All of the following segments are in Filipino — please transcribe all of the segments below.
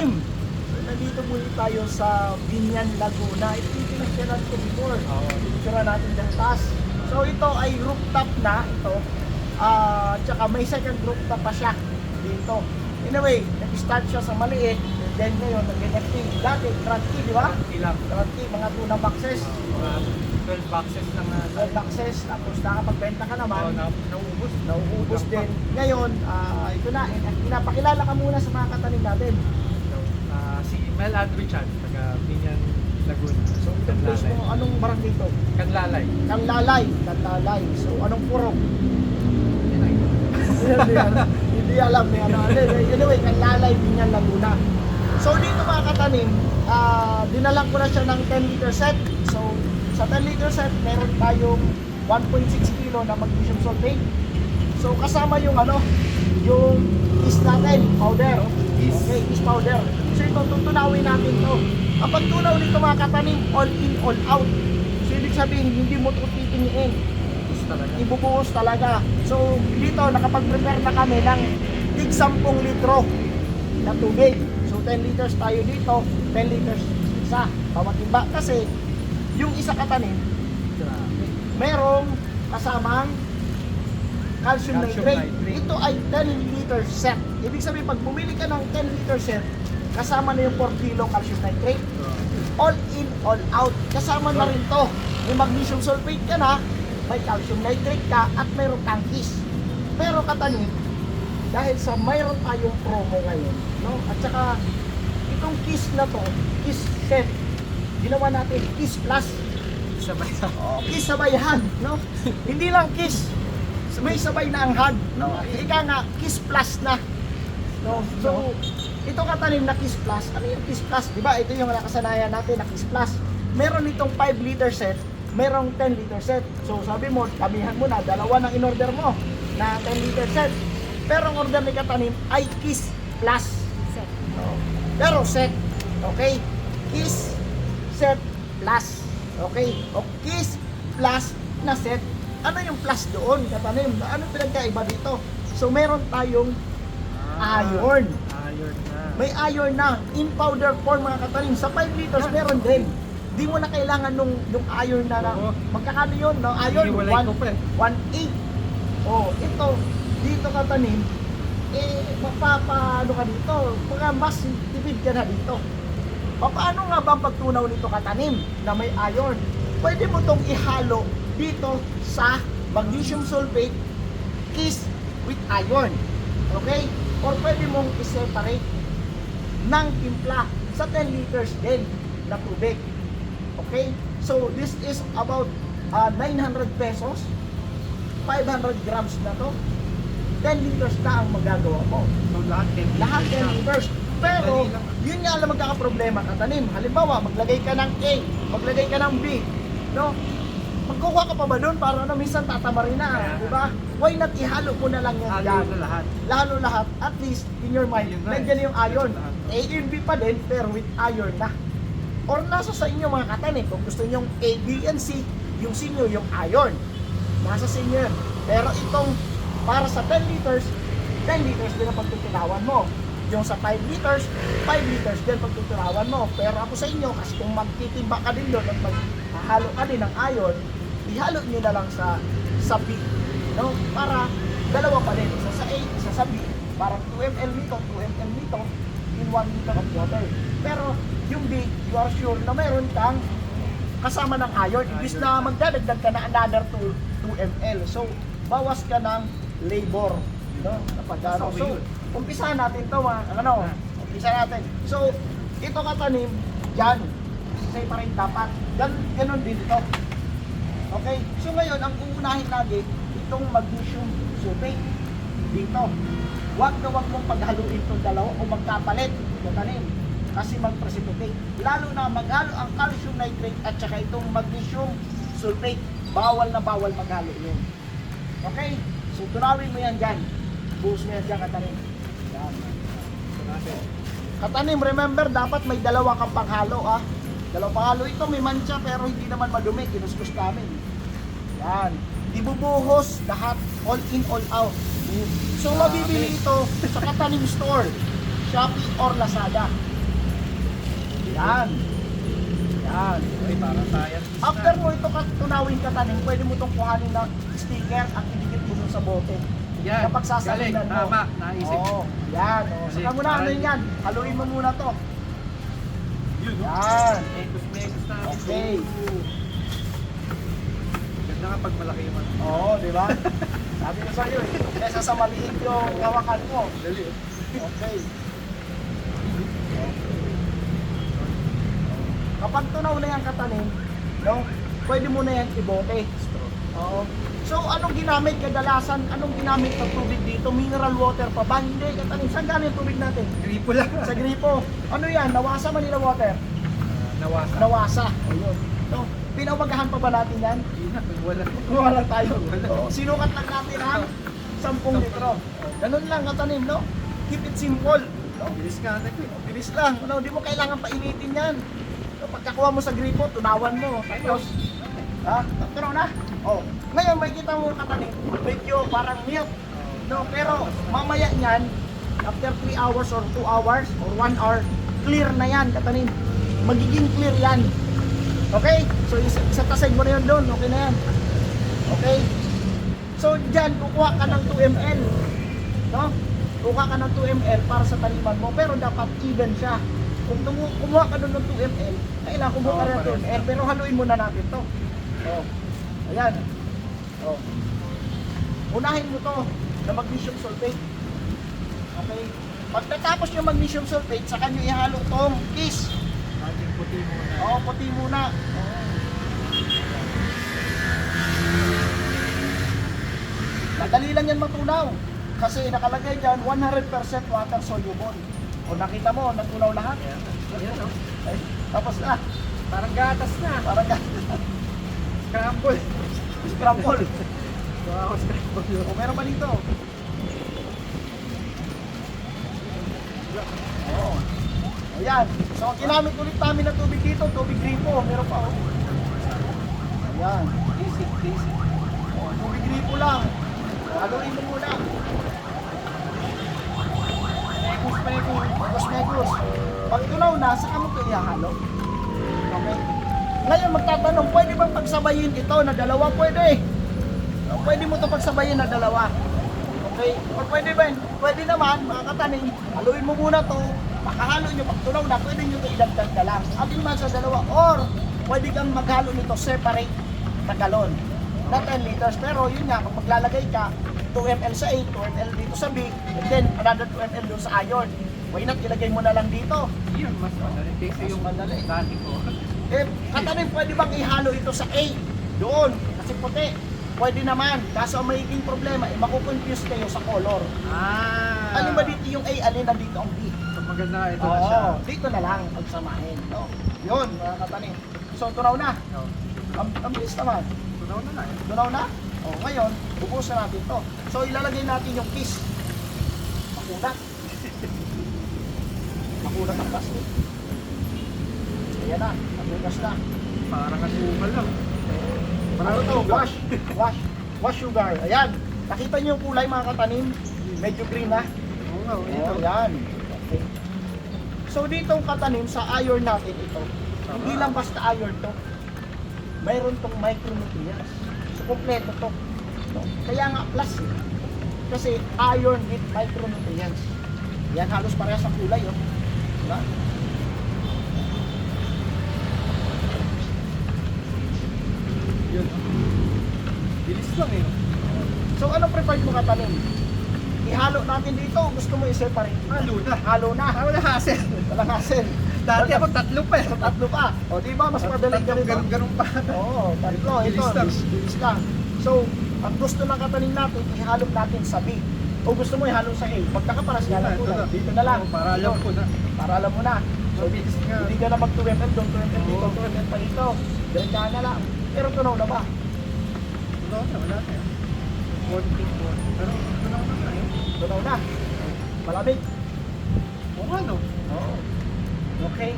katanim. Nandito muli tayo sa Binyan, Laguna. Ito yung pinagkiran ko before. Pinagkiran natin ng taas. So ito ay rooftop na ito. Tsaka may second rooftop pa siya dito. Anyway, nag-start siya sa maliit. And then ngayon, nag-NFT. Dati, trunky, di ba? Trunky, mga tuna boxes. Mga 12 boxes lang na 12 boxes. Tapos nakapagbenta ka naman. nauubos. Nauubos din. Ngayon, ito na. Pinapakilala ka muna sa mga katanim natin. Si Mel Adrichan, taga Binyan, Laguna. So, itong place mo, anong barangay ito? Kanlalay. Kanlalay. So, anong purok? Yan ang ito. Hindi alam eh. Anyway, Kanlalay, Binyan, Laguna. So, dito mga katanim, dinalang ko na siya ng 10 liter set. So, sa 10 liter set, meron tayong 1.6 kilo na magnesium sulfate. So, kasama yung yung yeast natin, powder. Okay, yeast powder. So, ito, tutunawin natin to. Ang pagtunaw nito mga katanim, all in, all out. So, ibig sabihin, hindi mo ito titingin. Ibubuhos talaga. So, dito, nakapag-prepare na kami ng tig 10 litro na tubig. So, 10 liters tayo dito, 10 liters isa. Bawat timba. Kasi, yung isa katanim, merong kasamang calcium nitrate. Ito ay 10 liter set. Ibig sabihin, pag bumili ka ng 10 liter set, kasama na yung 4 kilo calcium nitrate. All in, all out. Kasama na rin to. May magnesium sulfate ka na, may calcium nitrate ka, at mayroong kang KISS. Pero katanim, dahil sa mayroon tayong promo ngayon, no? At saka, itong KISS na to, KISS set, ginawa natin KISS Plus. Sabay. KISS sabayan, no? Hindi lang KISS, may sabay na ang hug, no? Ika nga, KISS Plus na, no? So, ito katanim na KISS Plus. Ano yung KISS Plus? Diba? Ito yung nakasanayan natin na KISS Plus. Meron itong 5 liter set, merong 10 liter set. So, sabi mo, kamihan mo na, dalawa ng in-order mo na 10 liter set. Pero ang order ni katanim ay KISS Plus set. No? Pero set, okay? KISS Set Plus. Okay? O KISS Plus na set. Ano yung plus doon, katanim? Ano pinagkaiba dito? So, meron tayong iron. Iron na. May iron na. In powder form mga katanim. Sa 5 liters, meron din. Di mo na kailangan yung iron na magkakano yun? No? Iron, 1.8. Oh, ito, dito katanim, mapapano ka dito. Mga mas tipid ka na dito. Paano nga ba ang pagtunaw nito katanim na may iron? Pwede mo itong ihalo dito sa magnesium sulfate KISS with iron. Okay? Or pwede mong i-separate ng timpla sa 10 liters din na tubig. Okay? So, this is about 900 pesos. 500 grams na to. 10 liters na ang magagawa mo. So, lahat 10 Lahat 10 liters. Pero, yun nga lang magkakaproblema katanim. Halimbawa, maglagay ka ng A, maglagay ka ng B. No? Magkukuha ka pa ba doon para minsan tatama rin na, di ba? Why not ihalo mo na lang yan dyan? Lalo lahat. At least, in your mind, nandiyan yung iron. A and B pa din, pero with iron na. Or nasa sa inyo mga katanim, kung gusto nyo yung A, B, and C, yung C nyo, yung iron. Nasa sa inyo yun. Pero itong, para sa 10 liters din ang pagtutulawan mo. Yung sa 5 liters din pagtutulawan mo. Pero ako sa inyo, kasi kung magtitimba ka din doon at maghahalo ka din ng iron, ihalo nyo na lang sa B. No? Para dalawa pa din. Isa sa A, isa sa B. Parang 2 ml nito, 2 ml nito, in 1 liter of water. Pero yung B, you are sure na mayroon kang kasama ng iron. Ibig na magdadagdag ka na another 2 ml. So, bawas ka ng labor. No? Napagano. So, umpisahan natin to umpisa natin. So, ito katanim, dyan, separate dapat. Ganun din ito. Okay? So ngayon, ang uunahin natin, itong magnesium sulfate. Dito. Huwag mong paghaluin itong dalawa o magkapalit. Katanim. Kasi mag-precipitate. Lalo na maghalo ang calcium nitrate at saka itong magnesium sulfate. Bawal na bawal maghalo yun. Okay? So, tunawin mo yan dyan. Buhos mo yan dyan, katanim. Katanim, remember, dapat may dalawa kang panghalo, Dalawa panghalo. Ito may mancha pero hindi naman madumi. Kinuskus namin. Yan. Ibubuhos lahat. All in, all out. So, mabibili ito sa Katanim Store, Shopee or Lazada. Yan. Yan. Ay, para science na. After mo ito tunawin katanim, pwede mo itong kuhanin na sticker at idikit mo dun sa bote. Yan, Kapag sasalinan galing, mo. tama, naisip. Oo, yan. Oh. Saka mo na, ano yan? Haluin mo muna to. Yun, no? Yan. Mekos na. Okay. Ganda nga pag malaki yung ano. Oo, di ba? Sabi ko sa'yo eh, kesa sa maliit yung hawakan mo. Dali. Okay. Kapag tunaw na yan katanim, no, pwede mo na yan ibote. Oo. So, anong ginamit kadalasan? Anong ginamit na tubig dito? Mineral water pa ba? Hindi, katanim. Saan galing yung tubig natin? Gripo lang. Sa gripo. Ano yan? Nawasa, Manila water? Nawasa. Nawasa. Ayun. No, pinawagahan pa ba natin yan? Hindi na, wala. Wala tayo. Wala. Oo, sinukat lang natin ang 10 litro. Ganun lang katanim, no? Keep it simple. No? Bilis nga na ko. Bilis lang. No, di mo kailangan painitin yan. So, pagkakuha mo sa gripo, tunawan mo. Tapos, tunaw na. Oh. Ngayon, may kita mo katanim. Medyo parang milk. No, pero mamaya niyan, after 3 hours or 2 hours or 1 hour, clear na yan katanim. Magiging clear yan. Okay? So, isa-tasig mo na yun doon. Okay na yan. Okay? So, dyan, kukuha ka ng 2 ml. No? Kukuha ka ng 2 ml para sa taniman mo. Pero dapat even siya. Kung kumuha ka doon ng 2 ml, kailangan kumuha ka ng 2 ml. Pero haluin muna natin to. Oh. Ayan. Oh. Unahin mo to na magnesium sulfate. Okay? Pagkatapos yung magnesium sulfate, saka nyo ihalo tong kiss. Ating puti muna. Oo, puti muna. Madali lang yan matunaw. Kasi nakalagay dyan, 100% water soluble. O nakita mo, natunaw lahat. Ayan, no? Ay, tapos na. Parang gatas na. Parang Scramble. scramble. Wow, scramble. O meron pa dito. Oo. Ayan. So, ginamit ulit namin na tubig dito. Tubig gripo. Meron pa. Ayan. Basic, basic. O, tubig gripo lang. Haluin mo muna. Megos. Pag tunaw na, saka mo ito ihahalo. Okay? Ngayon magtatanong, pwede bang pagsabayin ito na dalawa? Pwede. Pwede mo ito pagsabayin na dalawa. Okay? O pwede ba? Pwede naman, mga katanim, haluin mo muna to. Makahalo nyo, pag tunaw na, pwede nyo ito idagdag na lang. Alin man sa dalawa. Or, pwede kang maghalo nito separate na galon. Na 10 liters. Pero yun nga, kung maglalagay ka, 2 ml sa A, 2 ml dito sa B, and then another 2 ml doon sa iron. Why not, ilagay mo na lang dito. Yun, mas madali. Kaysa Mas yung madali. dati ko. Eh, katanim, pwede bang ihalo ito sa A? Doon, kasi puti. Pwede naman. Kaso ang magiging problema, makukonfuse kayo sa color. Alin ba dito yung A, alin na dito ang B? So, maganda ito na siya. Oo, dito na lang pagsamahin. No? Yun, mga katanim. So, tunaw na. No. Ang bilis naman. Tunaw na lang. Tunaw na? O, ngayon, bubusan natin to. So, ilalagay natin yung kiss. Makunat. Makunat ang plastic. Ayan na, makunat na. Parang asukal lang. Ano to? Wash sugar. Ayan. Nakita niyo yung kulay mga katanim? Medyo green na. Oo nga, Oh, yan. Okay. So dito ang katanim sa iron natin ito. Hindi lang basta iron to. Mayroon tong micronutrients. So kompleto to. No? Kaya nga plus eh. Kasi iron with micronutrients. Yan halos parehas sa kulay oh. Diba? Yun. Bilis lang eh. So anong preferred mo katanim? Ihalo natin dito, gusto mo i-separate? Halo na. Halo na. Wala hassle. Walang hassle. Dati ako tatlo pa eh. Tatlo pa. O di ba mas madali ganito? Ganun pa. Oo, tatlo. Ito, Bilis lang. bilis lang. So, ang gusto ng katanim natin, ihalo natin sa B. O gusto mo ihalo sa A. Pagkakaparas nga lang Ito kulay. na. Dito na lang. Para alam ko na. Para alam mo na. So, Bilis nga. hindi ka na mag 2 ml doon, 2 ml dito, Oo. 2 ml pa dito. Diretsahan na lang. Pero tunaw na ba? Tunaw na, wala na. Konting po. Pero tunaw na nga eh. Tunaw na. Malamig. Oo ano. Oo. Okay.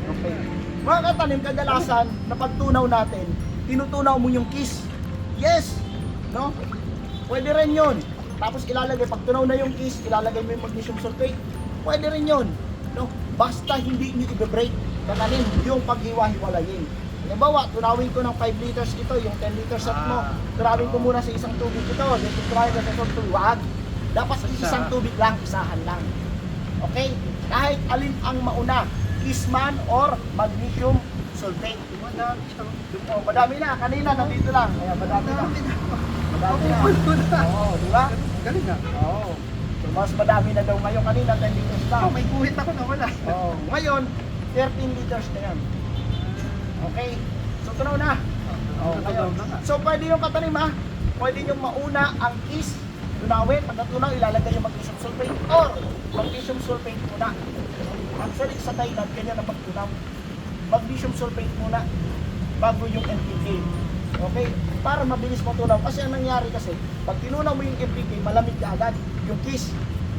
Okay. Mga katanim, kadalasan na pagtunaw natin, tinutunaw mo yung kiss. Yes! No? Pwede rin yun. Tapos ilalagay, pag tunaw na yung kiss, ilalagay mo yung magnesium sulfate. Pwede rin yun. No? Basta hindi nyo i-break. katanim, yung paghiwa-hiwalayin. Halimbawa, tunawin ko ng 5 liters ito, yung 10 liters set mo. Tunawin ko muna sa isang tubig ito. Then tunawin ko sa isang tubig. Wag. Dapat isang tubig lang, isahan lang. Okay? Kahit alin ang mauna, Kisman or magnesium sulfate. Madami siya. Oh, madami na. Kanina, nandito lang. Kaya madami na. Madami na. Madami na. Mapupulpo na. Oo, di ba? Galing ah. Oo. So, mas madami na daw ngayon. Kanina, 10 liters lang. May guhit ako na wala. Oo. Ngayon, 13 liters na yan. Okay? So, tunaw na. Oo, Ngayon. na nga. So, pwede yung katanim ha. Pwede yung mauna ang is, tunawin. Pagkatunaw, ilalagay yung magnesium sulfate or magnesium sulfate muna. Actually, sa Thailand, ganyan ang pagtunaw. Magnesium sulfate muna bago yung NPK. Okay? Para mabilis matunaw. Kasi ang nangyari kasi, pag tinunaw mo yung NPK, malamig ka agad. Yung kiss,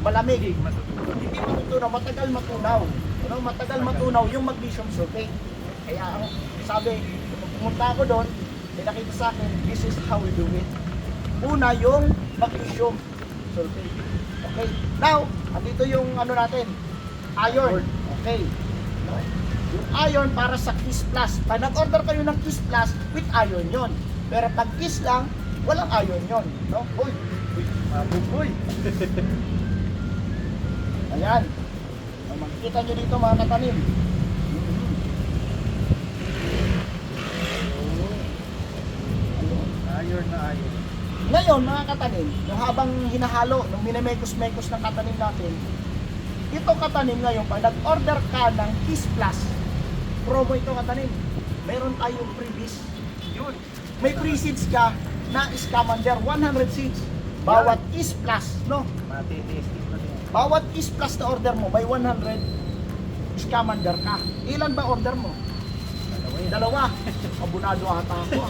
malamig. Hindi matutunaw, matagal matunaw. Ano? Matagal matunaw yung magnesium sulfate. Kaya ang sabi, kung pumunta ako doon, may nakita sa akin, this is how we do it. Una yung magnesium sulfate. Okay? Now, andito yung ano natin, iron. Okay. No? Yung iron para sa Kiss Plus. Pag nag-order kayo ng Kiss Plus, with iron yon. Pero pag Kiss lang, walang iron yon. No? Uy! Uy! Mabuboy! Ayan. So, makikita nyo dito mga katanim. Iron na iron. Ngayon, mga katanim, yung habang hinahalo, nung minamekos-mekos ng katanim natin, ito katanim ngayon, pag nag-order ka ng Kiss Plus, promo ito katanim, meron tayong freebies. Yun. May free seeds ka na Scamander, 100 seeds. Bawat Kiss Plus, no? Matitesting pa niya. Bawat Kiss Plus na order mo, may 100 Scamander ka. Ilan ba order mo? Dalawa. Abunado ata ako.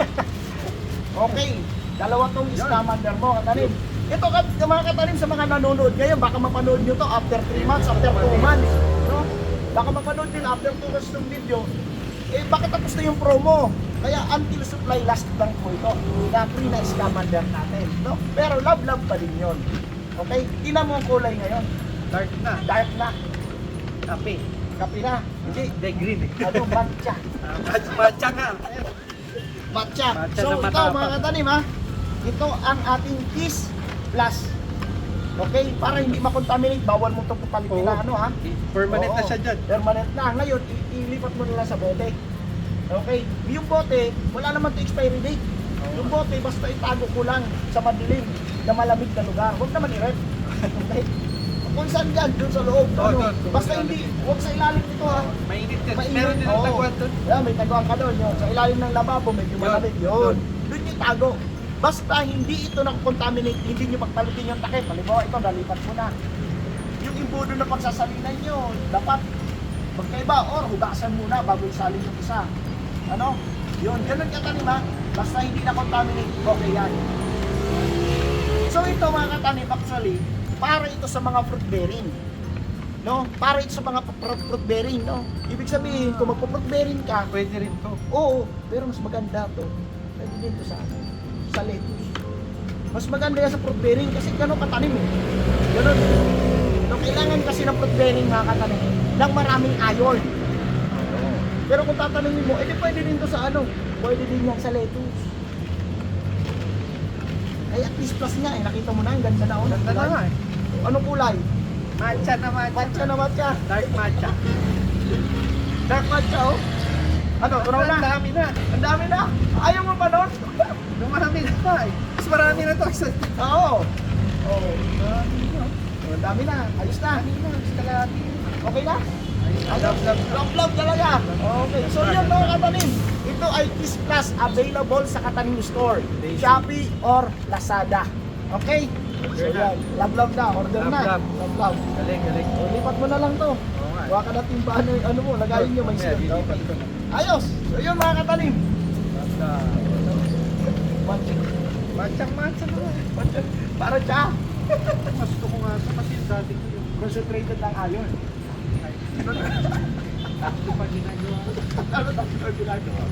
Okay. Dalawa tong Scamander mo, katanim. Ito mga katanim sa mga nanonood ngayon, baka mapanood nyo to after 3 months, after 2 months. No? Baka mapanood din after 2 months ng video. Eh, bakit tapos na yung promo? Kaya until supply last lang po ito. Na free na Scamander natin. No? Pero love pa din yun. Okay? Tingnan mo ang kulay ngayon. Dark na. Dark na. Kape. Kape na. Hindi. Hindi, green eh. Ano, matcha. Matcha nga. Matcha. Matcha So na ito matapang. mga katanim ha. Ito ang ating Kiss Plus. Okay? Para hindi makontaminate, bawal mo ito papalitin na ano ha. Permanent na Oo, siya dyan. Permanent na. Ngayon, ilipat mo nila sa bote. Okay? Yung bote, wala naman ito expiry date. Yung bote, basta itago ko lang sa madilim na malamig na lugar. Huwag naman i-rep. Okay? Kung saan dyan, dun sa loob. Oo, ano, dun. basta hindi, huwag sa ilalim nito ha. Mainit din. Mainit. Meron din ang Oo. taguan doon. Yeah, may taguan ka doon. Yun. Sa ilalim ng lababo, medyo Yun. malamig. Yun. Doon yung tago. Basta hindi ito nag-contaminate, hindi nyo pagpalitin yung takip. Halimbawa ito, nalipat mo na. Yung imbudo na pagsasalinan nyo, dapat magkaiba or hugasan muna bago isalin yung isa. Ano? Yun. Ganun katanim ha. Basta hindi na-contaminate, okay yan. So ito mga katanim, actually, para ito sa mga fruit bearing. No? Para ito sa mga fruit bearing, no? Ibig sabihin, kung magpo-fruit bearing ka, Pwede rin to. oo, pero mas maganda to. Pwede din to sa ano? Sa lettuce. Mas maganda yan sa fruit bearing kasi gano'n katanim eh. Gano'n. No, kailangan kasi ng fruit bearing mga katanim ng maraming iron. Pero kung tatanimin mo, edi pwede din to sa ano? Pwede din yan sa lettuce. Kaya Kiss Plus nga eh, nakita mo na, ang ganda na. Ganda na nga eh. Anong kulay? Matcha na matcha. Matcha na matcha. Dark matcha. Dark matcha oh. Ano, tunaw Ang na? dami na. Ang dami na. Ayaw mo pa nun? Dumarami na pa eh. Mas marami na to. Oo. Oo. Ang dami na. Ayos na. Okay na? Love talaga. Okay. So yun mga katanim. Ito ay Kiss Plus available sa Katanim Store, Shopee or Lazada. Okay? So yan. Love na. Order na. Love. Galing. So, lipat mo na lang to. Oo nga. Huwag ka na timbahan ng ano mo. Lagayin nyo may Mamaya, seal. lilipat Okay. ko na. Ayos. So yun mga katanim. Basta. Matcha na nga. Para siya. Mas gusto ko nga ito kasi yung dati ko yung Concentrated ng iron. ito pa ginagawa. Ano tapos ginagawa?